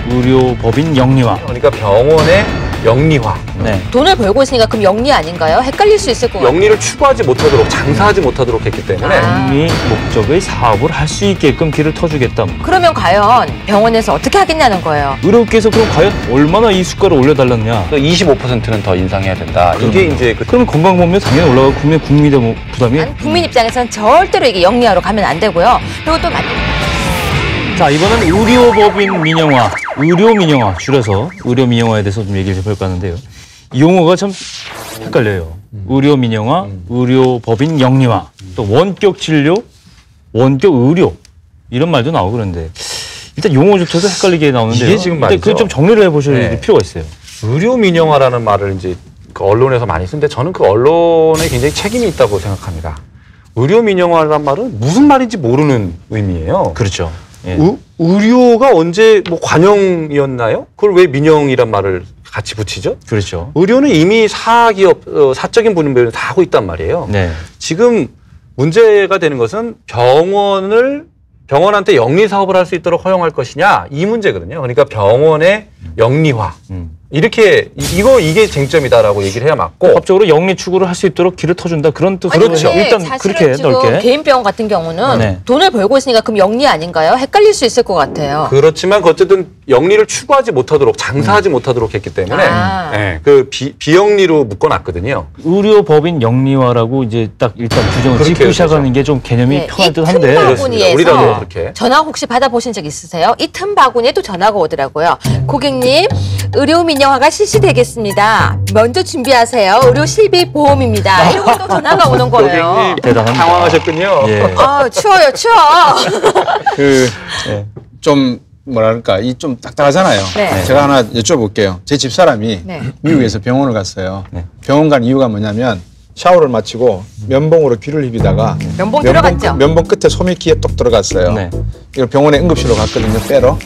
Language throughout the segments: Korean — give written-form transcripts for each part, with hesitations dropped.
의료법인 영리화. 그러니까 병원의 영리화. 네. 돈을 벌고 있으니까 그럼 영리 아닌가요? 헷갈릴 수 있을 것 같아요. 영리를 추구하지 못하도록, 장사하지 못하도록 했기 때문에 영리 목적의 사업을 할 수 있게끔 길을 터주겠다. 그러면 과연 병원에서 어떻게 하겠냐는 거예요. 의료계에서 그럼 과연 얼마나 이 수가를 올려달랐냐. 25%는 더 인상해야 된다. 이게 이제 그러면 건강보험료 당연히 올라가고 국민의 부담이. 국민 입장에서는 절대로 이게 영리화로 가면 안 되고요. 그리고 또 자, 이번엔 의료법인 민영화, 의료민영화, 줄여서 의료민영화에 대해서 좀 얘기를 해볼까 하는데요. 이 용어가 참 헷갈려요. 의료민영화, 의료법인 영리화, 또 원격진료, 원격의료 이런 말도 나오고 그런데 일단 용어조차도 헷갈리게 나오는데요. 이게 지금 말이죠. 그걸 좀 정리를 해보실 필요가 있어요. 의료민영화라는 말을 이제 그 언론에서 많이 쓰는데 저는 그 언론에 굉장히 책임이 있다고 생각합니다. 의료민영화라는 말은 무슨 말인지 모르는 의미예요. 그렇죠. 예. 의료가 언제 뭐 관영이었나요? 그걸 왜 민영이란 말을 같이 붙이죠? 그렇죠. 의료는 이미 사기업, 사적인 분배를 다 하고 있단 말이에요. 네. 지금 문제가 되는 것은 병원한테 영리 사업을 할 수 있도록 허용할 것이냐 이 문제거든요. 그러니까 병원의 영리화. 이렇게 이게 쟁점이다라고 얘기를 해야 맞고 법적으로 영리 추구를 할 수 있도록 길을 터준다 그런 뜻. 그렇죠. 일단 그렇게 지금 넓게. 개인 병원 같은 경우는 네. 돈을 벌고 있으니까 그럼 영리 아닌가요? 헷갈릴 수 있을 것 같아요. 그렇지만 어쨌든 영리를 추구하지 못하도록 장사하지 못하도록 했기 때문에 네, 그 비영리로 묶어놨거든요. 의료법인 영리화라고 이제 딱 일단 규정을 짓고 시작하는 게 좀 개념이 네, 편할 이 듯한데. 틈바구니에서 그렇게. 전화 혹시 받아보신 적 있으세요? 이 틈바구니에도 전화가 오더라고요. 고객님, 의료민영화가 실시되겠습니다. 먼저 준비하세요. 의료실비보험입니다. 이러고 또 전화가 오는 거예요. 고객님 대단합니다. 당황하셨군요. 예. 아, 추워요, 추워. 좀 뭐랄까 이 좀 딱딱하잖아요. 네. 제가 하나 여쭤볼게요. 제 집사람이 네. 미국에서 병원을 갔어요. 네. 병원 간 이유가 뭐냐면 샤워를 마치고 면봉으로 귀를 휘비다가 면봉 들어갔죠? 면봉 끝에 솜이 귀에 똑 들어갔어요. 네. 이걸 병원에 응급실로 갔거든요. 빼러.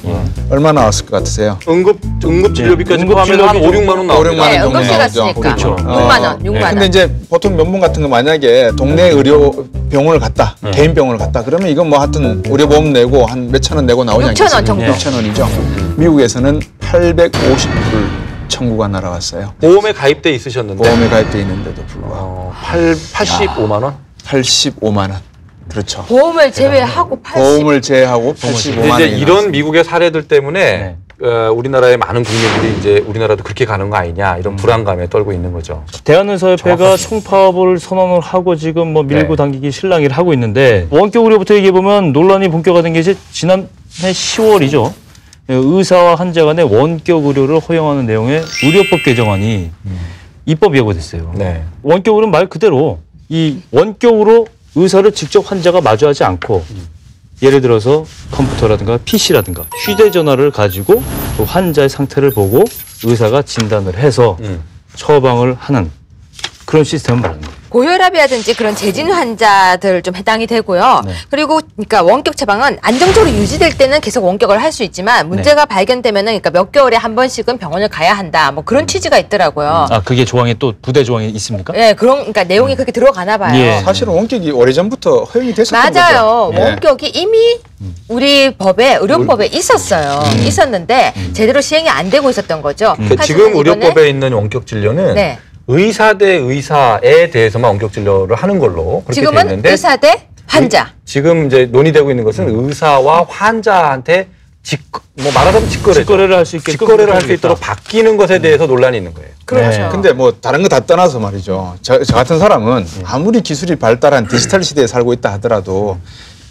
얼마 나왔을 것 같으세요? 응급진료비까지 포함해서 한 5, 6만 원 나오죠. 5, 6만 원 네, 정도 응급실 나오죠. 갔으니까. 그렇죠. 6만 원, 6만 원. 근데 이제 보통 면봉 같은 거 만약에 동네 의료 병원을 갔다, 개인 병원을 갔다 그러면 이건 뭐 하여튼 의료보험 내고 한 몇천 원 내고 나오지 6천 원 않겠습니까? 정도. 6천 원이죠. 미국에서는 850불 청구가 날아갔어요. 보험에 가입돼 있으셨는데 보험에 가입돼 있는데도 불구하고 85만 원? 85만 원. 그렇죠. 보험을 제외하고 80. 보험을 제외하고 85만 원. 이제 이런 미국의 사례들 때문에 우리나라의 많은 국민들이 이제 우리나라도 그렇게 가는 거 아니냐 이런 불안감에 떨고 있는 거죠. 대한의사협회가 총파업을 선언을 하고 지금 뭐 밀고 당기기 실랑이를 하고 있는데 원격 의료부터 얘기해 보면 논란이 본격화된 게 이제 지난해 10월이죠. 의사와 환자 간의 원격 의료를 허용하는 내용의 의료법 개정안이 입법 예고됐어요. 네. 원격 의료는 말 그대로 이 원격으로 의사를 직접 환자가 마주하지 않고 예를 들어서 컴퓨터라든가 PC라든가 휴대전화를 가지고 그 환자의 상태를 보고 의사가 진단을 해서 처방을 하는 그런 시스템을 말하는 거예요. 고혈압이라든지 그런 재진 환자들 좀 해당이 되고요. 네. 그리고 그러니까 원격 처방은 안정적으로 유지될 때는 계속 원격을 할 수 있지만 문제가 발견되면은 그러니까 몇 개월에 한 번씩은 병원을 가야 한다. 뭐 그런 취지가 있더라고요. 아, 그게 조항에 또 부대 조항이 있습니까? 네, 그러니까 내용이 그렇게 들어가나 봐요. 예. 사실은 원격이 오래전부터 허용이 됐었던 맞아요. 거죠. 예. 원격이 이미 우리 법에 의료법에 있었어요. 있었는데 제대로 시행이 안 되고 있었던 거죠. 지금 하지만 이번에 의료법에 있는 원격 진료는 네. 의사 대 의사에 대해서만 원격 진료를 하는 걸로 그렇게 돼 지금은 있는데 의사 대 환자. 지금 이제 논의되고 있는 것은 의사와 환자한테 뭐 말하자면 직거래를 할 수 있게끔 직거래를 할 수 있도록 바뀌는 것에 대해서 논란이 있는 거예요. 그렇죠. 근데 뭐 다른 거 다 떠나서 말이죠. 저 같은 사람은 아무리 기술이 발달한 디지털 시대에 살고 있다 하더라도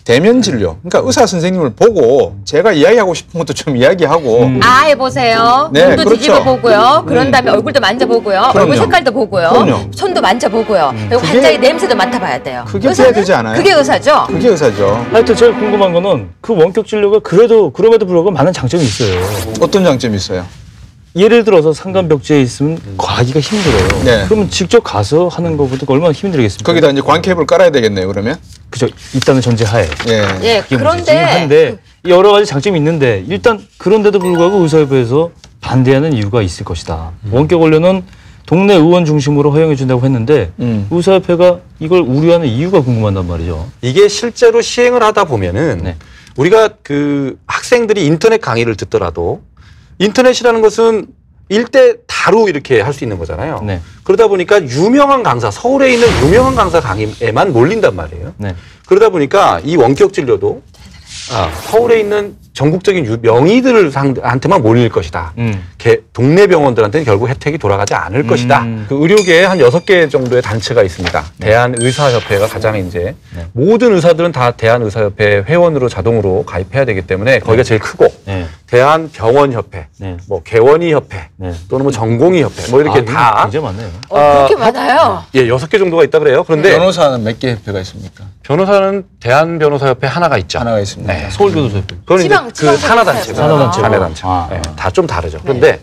대면 진료, 그러니까 의사 선생님을 보고 제가 이야기하고 싶은 것도 좀 이야기하고 아 해보세요. 네, 눈도 그렇죠. 뒤집어 보고요. 그런 다음에 얼굴도 만져보고요. 그럼요. 얼굴 색깔도 보고요. 그럼요. 손도 만져보고요. 그리고 그게- 환자의 냄새도 맡아봐야 돼요. 그게 의사는 돼야 되지 않아요? 그게 의사죠. 그게 의사죠. 하여튼 제가 궁금한 거는 그 원격 진료가 그럼에도 불구하고 많은 장점이 있어요. 어떤 장점이 있어요? 예를 들어서 상간벽지에 있으면 가기가 힘들어요. 네. 그러면 직접 가서 하는 것보다 얼마나 힘들겠습니까? 거기다 이제 관케이블 깔아야 되겠네요. 그러면 그죠. 있다는 전제하에. 예. 예, 그게 그런데 문제긴 한데 여러 가지 장점이 있는데 일단 그런데도 불구하고 의사협회에서 반대하는 이유가 있을 것이다. 원격 원료는 동네 의원 중심으로 허용해 준다고 했는데 의사협회가 이걸 우려하는 이유가 궁금하단 말이죠. 이게 실제로 시행을 하다 보면은 네. 우리가 그 학생들이 인터넷 강의를 듣더라도 인터넷이라는 것은 일대 다루 이렇게 할 수 있는 거잖아요. 네. 그러다 보니까 유명한 강사, 서울에 있는 유명한 강사 강의에만 몰린단 말이에요. 네. 그러다 보니까 이 원격 진료도 서울에 있는 전국적인 명의들한테만 몰릴 것이다. 동네 병원들한테는 결국 혜택이 돌아가지 않을 것이다. 그 의료계에 한 6개 정도의 단체가 있습니다. 대한의사협회가 가장 이제 모든 의사들은 다 대한의사협회 회원으로 자동으로 가입해야 되기 때문에 거기가 제일 크고 대한병원협회, 뭐 개원의협회 또는 뭐 전공의협회 뭐 이렇게 다 굉장히 많네요. 그렇게 많아요. 예, 6개 정도가 있다 그래요. 그런데 변호사는 몇 개 협회가 있습니까? 변호사는 대한변호사협회 하나가 있죠. 하나가 있습니다. 네. 서울교도소협회. 그건 지방 이제 그 산하단체고. 산하단체고. 산하단체. 아. 네, 다 좀 다르죠. 그런데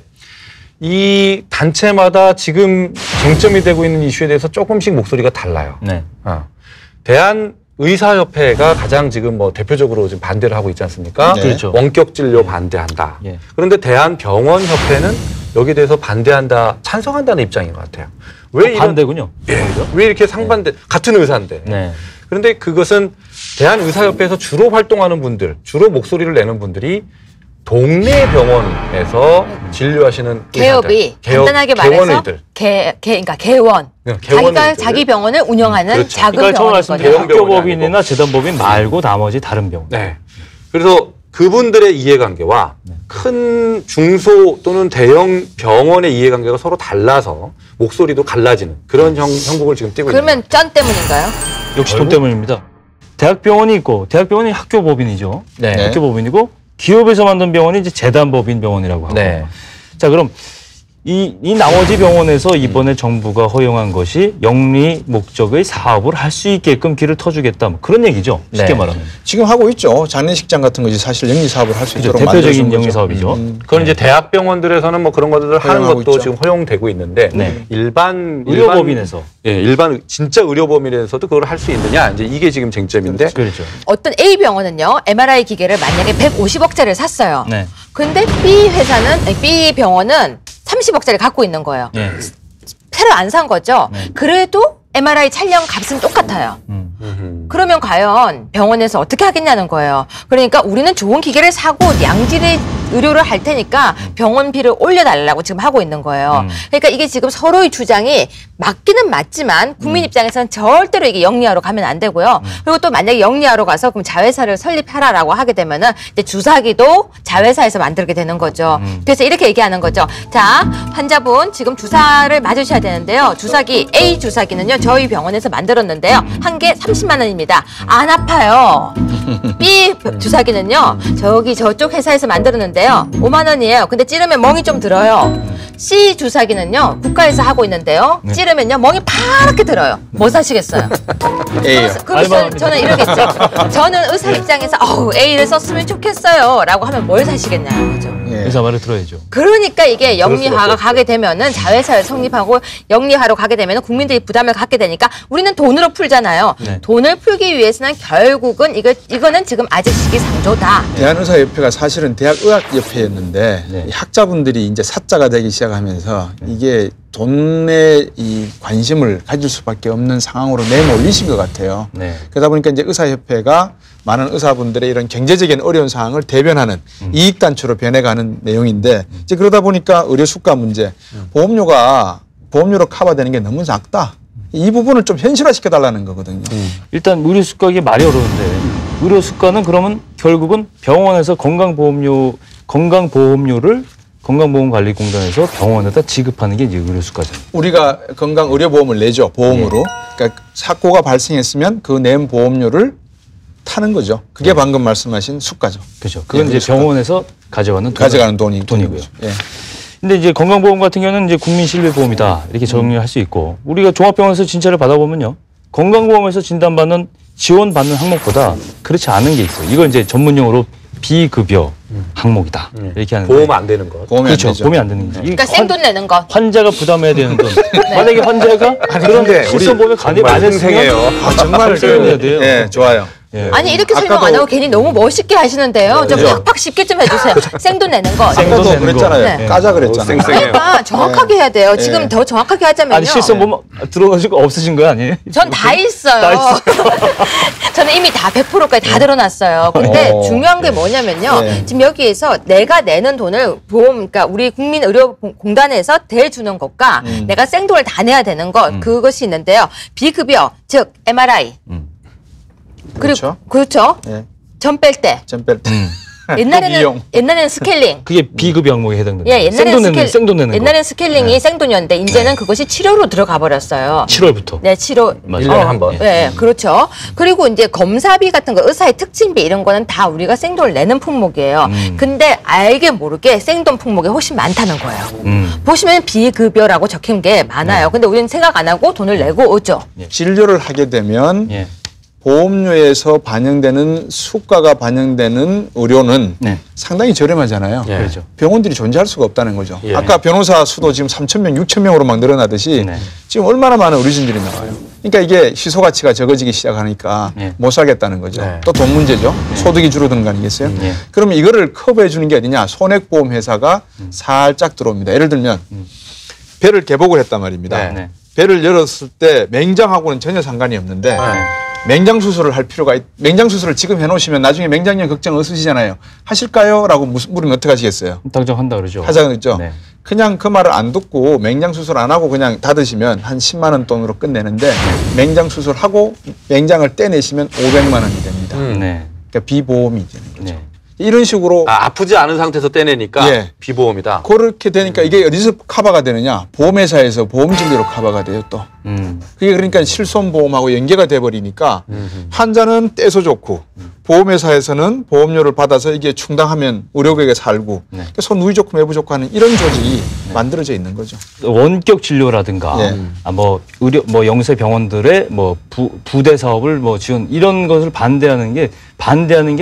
이 단체마다 지금 쟁점이 되고 있는 이슈에 대해서 조금씩 목소리가 달라요. 네. 대한의사협회가 가장 지금 뭐 대표적으로 지금 반대를 하고 있지 않습니까? 네. 그렇죠. 원격 진료 반대한다. 예. 그런데 대한병원협회는 여기에 대해서 반대한다, 찬성한다는 입장인 것 같아요. 왜 이런 반대군요. 왜 이렇게 상반대 같은 의사인데. 네. 그런데 그것은 대한의사협회에서 주로 활동하는 분들, 주로 목소리를 내는 분들이 동네 병원에서 진료하시는 개업이 의사들, 간단하게 말해서 개원의들. 그러니까 개원. 네, 자기가 개원의들. 자기 병원을 운영하는 그렇죠. 작은 그러니까 처음 병원이거든요. 말씀드린 대형 병원이 학교법인이나 재단법인 말고 나머지 다른 병원. 네. 그래서 그분들의 이해관계와 큰 중소 또는 대형 병원의 이해관계가 서로 달라서 목소리도 갈라지는 그런 형국을 지금 띄고 있는 그러면 짠 때문인가요? 역시 돈 때문입니다. 대학병원이 있고 대학병원이 학교법인이죠. 네. 학교법인이고 기업에서 만든 병원이 이제 재단법인 병원이라고 하고. 네. 자, 그럼 이 나머지 병원에서 이번에 정부가 허용한 것이 영리 목적의 사업을 할 수 있게끔 길을 터주겠다. 뭐 그런 얘기죠. 쉽게 네. 말하면. 지금 하고 있죠. 장례식장 같은 것이 사실 영리 사업을 할 수 그죠. 있도록 대표적인 만들어준 영리 거죠. 사업이죠. 그건 이제 대학병원들에서는 뭐 그런 것들을 하는 허용하고 것도 있죠. 지금 허용되고 있는데 네. 일반 의료법인에서. 일반 진짜 의료법인에서도 그걸 할 수 있느냐 이제 이게 지금 쟁점인데 그렇죠. 어떤 A 병원은요, MRI 기계를 만약에 150억짜리를 샀어요. 네. 근데 B 병원은 30억짜리 갖고 있는 거예요. 네. 새로 안 산 거죠. 그래도 MRI 촬영 값은 똑같아요. 그러면 과연 병원에서 어떻게 하겠냐는 거예요. 그러니까 우리는 좋은 기계를 사고 양질의 의료를 할 테니까 병원비를 올려달라고 지금 하고 있는 거예요. 그러니까 이게 지금 서로의 주장이 맞기는 맞지만 국민 입장에서는 절대로 이게 영리화로 가면 안 되고요. 그리고 또 만약에 영리화로 가서 그럼 자회사를 설립하라라고 하게 되면은 이제 주사기도 자회사에서 만들게 되는 거죠. 그래서 이렇게 얘기하는 거죠. 자, 환자분 지금 주사를 맞으셔야 되는데요. 주사기 A 주사기는요 저희 병원에서 만들었는데요. 한 개 30만 원입니다. 안 아파요. B 주사기는요 저쪽 회사에서 만들었는데요. 5만 원이에요. 근데 찌르면 멍이 좀 들어요. C 주사기는요 국가에서 하고 있는데요. 찌르면요 멍이 파랗게 들어요. 뭐 사시겠어요? A요. 그럼 저는 이러겠죠. 저는 의사 입장에서 A를 썼으면 좋겠어요 라고 하면 뭘 사시겠냐는 거죠. 예. 의사 말을 들어야죠. 그러니까 이게 영리화가 수밖에 가게 되면은 자회사를 성립하고 영리화로 가게 되면은 국민들이 부담을 갖게 되니까 우리는 돈으로 풀잖아요. 네. 돈을 풀기 위해서는 결국은 이거는 지금 아직 시기상조다. 대한의사협회가 사실은 대학의학협회였는데 네. 이 학자분들이 이제 사자가 되기 시작하면서 이게 돈에 이 관심을 가질 수밖에 없는 상황으로 내몰리신 것 같아요. 네. 그러다 보니까 이제 의사협회가 많은 의사분들의 이런 경제적인 어려운 상황을 대변하는 이익단체로 변해가는 내용인데 이제 그러다 보니까 의료 수가 문제, 보험료로 커버되는 게 너무 작다. 이 부분을 좀 현실화시켜 달라는 거거든요. 일단 의료 수가가 말이 어려운데 의료 수가는 그러면 결국은 병원에서 건강보험료를 건강보험관리공단에서 병원에다 지급하는 게 이제 의료 수가잖아요. 우리가 건강의료보험을 내죠. 보험으로. 그러니까 사고가 발생했으면 그 낸 보험료를 타는 거죠. 그게 방금 말씀하신 수가죠. 그렇죠. 그건 예, 이제 수가. 병원에서 가져가는 가져가는 돈이고요. 돈이고요. 예. 근데 이제 건강보험 같은 경우는 이제 국민신뢰보험이다 이렇게 정리할 수 있고 우리가 종합병원에서 진찰을 받아보면요 건강보험에서 진단받는 지원받는 항목보다 그렇지 않은 게 있어요. 이걸 이제 전문용어로 비급여 항목이다 이렇게 하는 보험 안 되는 것. 보험이 그렇죠. 안 되죠. 보험이 안 되는 거죠. 그러니까 생돈 내는 것. 환자가 부담해야 되는 돈. 만약에 환자가 그런 실손보험에 가입 안 생생해요. 했으면 정말 생각해야 돼요. 예, 좋아요. 예. 아니 이렇게 설명 아까도- 안 하고 괜히 너무 멋있게 하시는데요. 좀 그죠? 팍팍 쉽게 좀 해주세요. 생돈 내는 거. 생돈 아까도 내는 거. 그랬잖아요. 네. 까자 그랬잖아요. 쌩쌩해요. 그러니까 정확하게 해야 돼요. 지금 예. 더 정확하게 하자면요. 아니 실수 보면 들어가시고 없으신 거 아니에요? 전 다 있어요. 다 있어요. 저는 이미 다 100%까지 다 드러났어요. 근데 어. 중요한 게 뭐냐면요. 네. 지금 여기에서 내가 내는 돈을 보험, 그러니까 우리 국민의료공단에서 대주는 것과 내가 생돈을 다 내야 되는 것, 그것이 있는데요. 비급여, 즉 MRI. 그렇죠. 그렇죠. 예. 전 뺄 때. 잼뺄 때. 옛날에는 스케일링. 그게 비급여 항목에 해당됩니다. 예, 옛날에는 생돈 내는 거. 옛날에는 스케일링이 생돈이었는데 이제는 그것이 치료로 들어가 버렸어요. 7월부터. 네, 치료. 1년에 한 번. 네, 그렇죠. 그리고 이제 검사비 같은 거, 의사의 특징비 이런 거는 다 우리가 생돈을 내는 품목이에요. 근데 알게 모르게 생돈 품목이 훨씬 많다는 거예요. 보시면 비급여라고 적힌 게 많아요. 근데 우리는 생각 안 하고 돈을 내고 오죠. 진료를 하게 되면 예. 보험료에서 반영되는 수가가 반영되는 의료는 네. 상당히 저렴하잖아요. 예. 그렇죠. 병원들이 존재할 수가 없다는 거죠. 예. 아까 변호사 수도 지금 3,000명, 6,000명으로 막 늘어나듯이 네. 지금 얼마나 많은 의료진들이 나와요. 그러니까 이게 시소 가치가 적어지기 시작하니까 네. 못 살겠다는 거죠. 네. 또 돈 문제죠. 소득이 줄어드는 거 아니겠어요? 네. 그러면 이거를 커버해 주는 게 어디냐? 손해보험 회사가 살짝 들어옵니다. 예를 들면 배를 개복을 했단 말입니다. 네. 배를 열었을 때 맹장하고는 전혀 상관이 없는데 네. 맹장 수술을 할 필요가 맹장 수술을 지금 해놓으시면 나중에 맹장염 걱정 없으시잖아요. 하실까요? 라고 물으면 어떻게 하시겠어요? 당장 한다 그러죠. 하자 그랬죠. 네. 그냥 그 말을 안 듣고 맹장 수술 안 하고 그냥 닫으시면 한 10만 원 돈으로 끝내는데 맹장 수술하고 맹장을 떼내시면 500만 원이 됩니다. 네. 그러니까 비보험이 되는 거죠. 네. 이런 식으로 아프지 않은 상태에서 떼내니까 예. 비보험이다. 그렇게 되니까 이게 어디서 커버가 되느냐? 보험회사에서 보험진료로 커버가 돼요 또. 그게 그러니까 실손보험하고 연계가 돼버리니까 환자는 떼서 좋고 보험회사에서는 보험료를 받아서 이게 충당하면 의료객에 살고 그러니까 손 누이 좋고 매부 좋고 하는 이런 조직이 만들어져 있는 거죠. 원격 진료라든가 예. 뭐 의료 뭐 영세 병원들의 뭐 부대 사업을 뭐 지원 이런 것을 반대하는 게 반대하는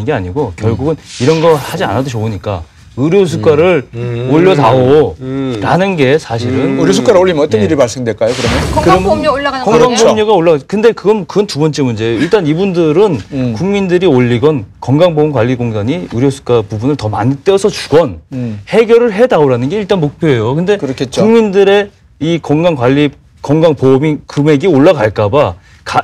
게 아니고 결국은 이런 거 하지 않아도 좋으니까 의료 수가를 올려다오라는 게 사실은 의료 수가를 올리면 어떤 예. 일이 발생될까요? 그러면 건강보험료 올라가는 거 아니에요? 건강보험료가 올라. 근데 그건 두 번째 문제예요. 일단 이분들은 국민들이 올리건 건강보험관리공단이 의료수가 부분을 더 많이 떼어서 주건 해결을 해다오라는 게 일단 목표예요. 근데 그렇겠죠. 국민들의 이 건강보험이 금액이 올라갈까봐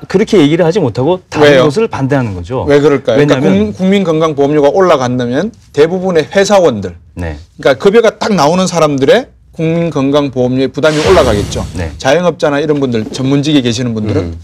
그렇게 얘기를 하지 못하고 다른 왜요? 것을 반대하는 거죠. 왜 그럴까요? 왜냐면 그러니까 국민건강보험료가 올라간다면 대부분의 회사원들 네. 그러니까 급여가 딱 나오는 사람들의 국민건강보험료의 부담이 올라가겠죠. 네. 자영업자나 이런 분들 전문직에 계시는 분들은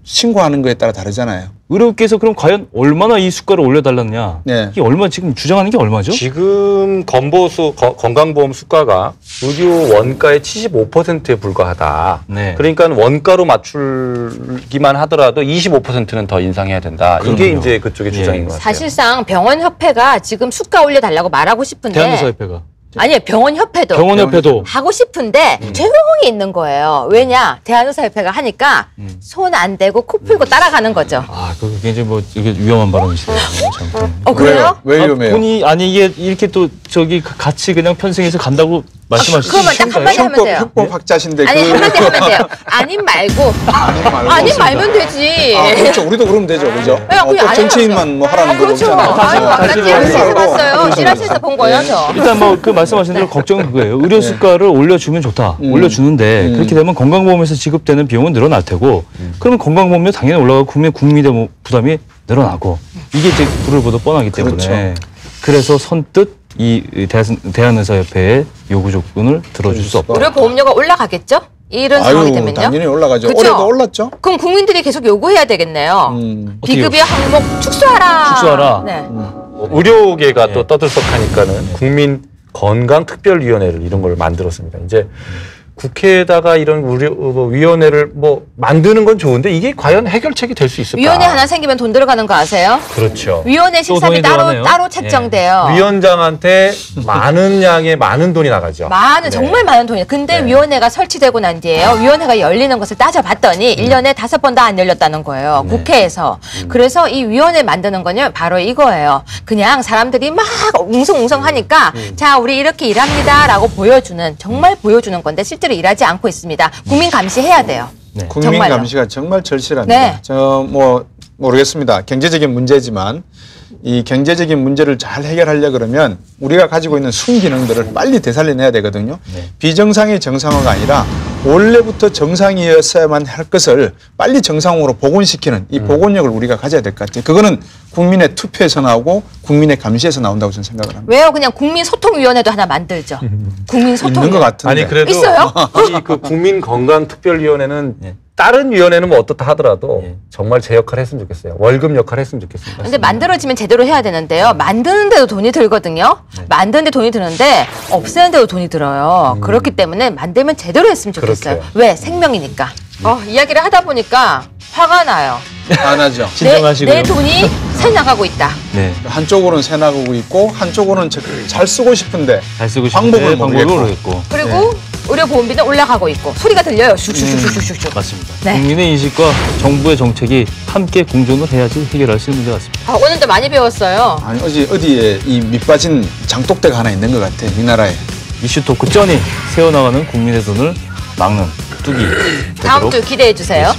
신고하는 거에 따라 다르잖아요. 의료계에서 그럼 과연 얼마나 이 수가를 올려달라느냐? 네. 이게 얼마 지금 주장하는 게 얼마죠? 지금 건강보험 수가가 의료 원가의 75%에 불과하다. 네. 그러니까 원가로 맞추기만 하더라도 25%는 더 인상해야 된다. 이게 그럼요. 이제 그쪽의 예. 주장인 것 같아요. 사실상 병원협회가 지금 수가 올려달라고 말하고 싶은데 대한의사협회가. 아니요, 병원협회도 병원협회도 하고 싶은데 조용히 있는 거예요. 왜냐? 대한의사협회가 하니까 손 안 대고 코 풀고 따라가는 거죠. 아, 그게 이제 뭐 이게 위험한 발언이시네요. 참. 그래요? 왜 위험해요? 본이 아니 이게 이렇게 또 저기 같이 그냥 편승해서 간다고 말씀하시는 그러면 딱 한마디 하면 돼요. 형법 학자신데 아니, 그 한마디 하면 돼요. 아님 말고. 아님 말면 되지. 아, 그렇죠. 우리도 그러면 되죠. 그죠? 그냥 꼭 아니면 정치인만 뭐 하라는 거 그렇죠. 없잖아요. 아유, 아까 다시 찌라시에서 말고. 봤어요. 찌라시에서 본 거예요, 저. 일단 뭐 그 말씀하신 대로 걱정은 그거예요. 의료 수가를 올려주면 좋다. 올려주는데 그렇게 되면 건강보험에서 지급되는 비용은 늘어날 테고 그러면 건강보험료 당연히 올라가고 국민의 부담이 늘어나고 이게 이제 불을 보듯 뻔하기 때문에 그렇죠. 그래서 선뜻 이 대한의사협회의 요구 조건을 들어줄 수 없다. 의료보험료가 올라가겠죠? 이런 상황이 되면요. 당연히 올라가죠. 그쵸? 올해도 올랐죠? 그럼 국민들이 계속 요구해야 되겠네요. 비급여 항목 축소하라. 축소하라. 네. 의료계가 예. 또 떠들썩하니까는 국민 건강특별위원회를 이런 걸 만들었습니다. 이제 국회에다가 이런 위원회를 뭐 만드는 건 좋은데 이게 과연 해결책이 될 수 있을까? 위원회 하나 생기면 돈 들어가는 거 아세요? 그렇죠. 위원회 식사비 돈이 들어가네요. 따로 책정돼요. 위원장한테 많은 양의 많은 돈이 나가죠. 정말 많은 돈이에요. 근데 위원회가 설치되고 난 뒤에요. 위원회가 열리는 것을 따져봤더니 1년에 5번 다 안 열렸다는 거예요. 국회에서. 그래서 이 위원회 만드는 거는 바로 이거예요. 그냥 사람들이 막 웅성웅성 하니까 자, 우리 이렇게 일합니다라고 보여주는 정말 보여주는 건데 실제로 일하지 않고 있습니다. 국민 감시해야 돼요. 네. 국민 정말요. 감시가 정말 절실합니다. 네. 저 뭐 모르겠습니다. 경제적인 문제지만 이 경제적인 문제를 잘 해결하려 그러면 우리가 가지고 있는 순기능들을 빨리 되살려내야 되거든요. 비정상의 정상화가 아니라 원래부터 정상이었어야만 할 것을 빨리 정상으로 복원시키는 이 복원력을 우리가 가져야 될 것 같아요. 그거는 국민의 투표에서 나오고 국민의 감시에서 나온다고 저는 생각을 합니다. 왜요? 그냥 국민소통위원회도 하나 만들죠. 국민소통위원회. 있는 것 같은데. 아니 그래도 있어요? 이 그 국민건강특별위원회는 다른 위원회는 뭐 어떻다 하더라도 정말 제 역할을 했으면 좋겠어요. 월급 역할을 했으면 좋겠습니다. 근데 만들어지면 제대로 해야 되는데요. 만드는데도 돈이 들거든요. 만드는데 돈이 드는데 없애는데도 돈이 들어요. 그렇기 때문에 만들면 제대로 했으면 좋겠어요. 그렇게요. 왜? 생명이니까. 이야기를 하다 보니까 화가 나요. 안 하죠. 진정하시고요. 내 돈이 새 나가고 있다. 네. 한쪽으로는 새 나가고 있고 한쪽으로는 잘 쓰고 싶은데 잘 쓰고 방법을 싶은데 모르겠고. 모르겠고. 그리고 의료보험비는 올라가고 있고 소리가 들려요. 슉슉슉슉슉슉. 맞습니다. 네. 국민의 인식과 정부의 정책이 함께 공존을 해야지 해결할 수 있는 문제 같습니다. 오늘도 많이 배웠어요. 아니 어디에 이 밑빠진 장독대가 하나 있는 것 같아 이 나라에. 이슈 토크 쩌니 세워나가는 국민의 돈을 막는 뚜기 다음 되도록 주 기대해 주세요.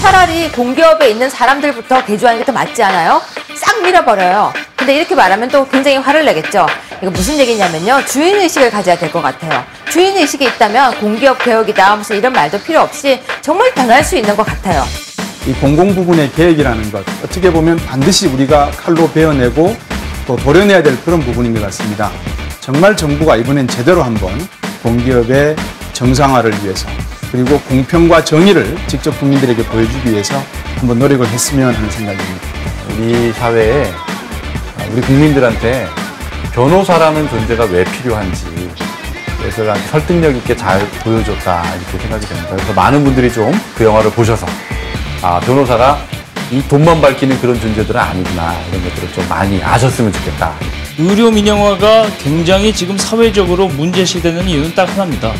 차라리 공기업에 있는 사람들부터 개조하는 게 더 맞지 않아요? 싹 밀어버려요. 근데 이렇게 말하면 또 굉장히 화를 내겠죠. 이거 무슨 얘기냐면요. 주인의식을 가져야 될 것 같아요. 주인의식이 있다면 공기업 개혁이다 무슨 이런 말도 필요 없이 정말 변할 수 있는 것 같아요. 이 공공 부분의 개혁이라는 것, 어떻게 보면 반드시 우리가 칼로 베어내고 또 도려내야 될 그런 부분인 것 같습니다. 정말 정부가 이번엔 제대로 한번 공기업의 정상화를 위해서 그리고 공평과 정의를 직접 국민들에게 보여주기 위해서 한번 노력을 했으면 하는 생각입니다. 우리 사회에 우리 국민들한테 변호사라는 존재가 왜 필요한지 그래서 아주 설득력 있게 잘 보여줬다 이렇게 생각이 됩니다. 그래서 많은 분들이 좀 그 영화를 보셔서 변호사가 이 돈만 밝히는 그런 존재들은 아니구나 이런 것들을 좀 많이 아셨으면 좋겠다. 의료 민영화가 굉장히 지금 사회적으로 문제시되는 이유는 딱 하나입니다.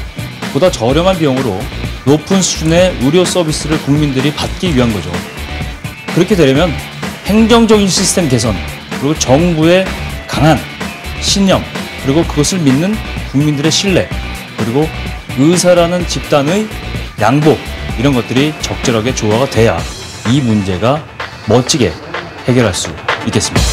보다 저렴한 비용으로 높은 수준의 의료 서비스를 국민들이 받기 위한 거죠. 그렇게 되려면 행정적인 시스템 개선, 그리고 정부의 강한 신념, 그리고 그것을 믿는 국민들의 신뢰, 그리고 의사라는 집단의 양보, 이런 것들이 적절하게 조화가 돼야 이 문제가 멋지게 해결할 수 있겠습니다.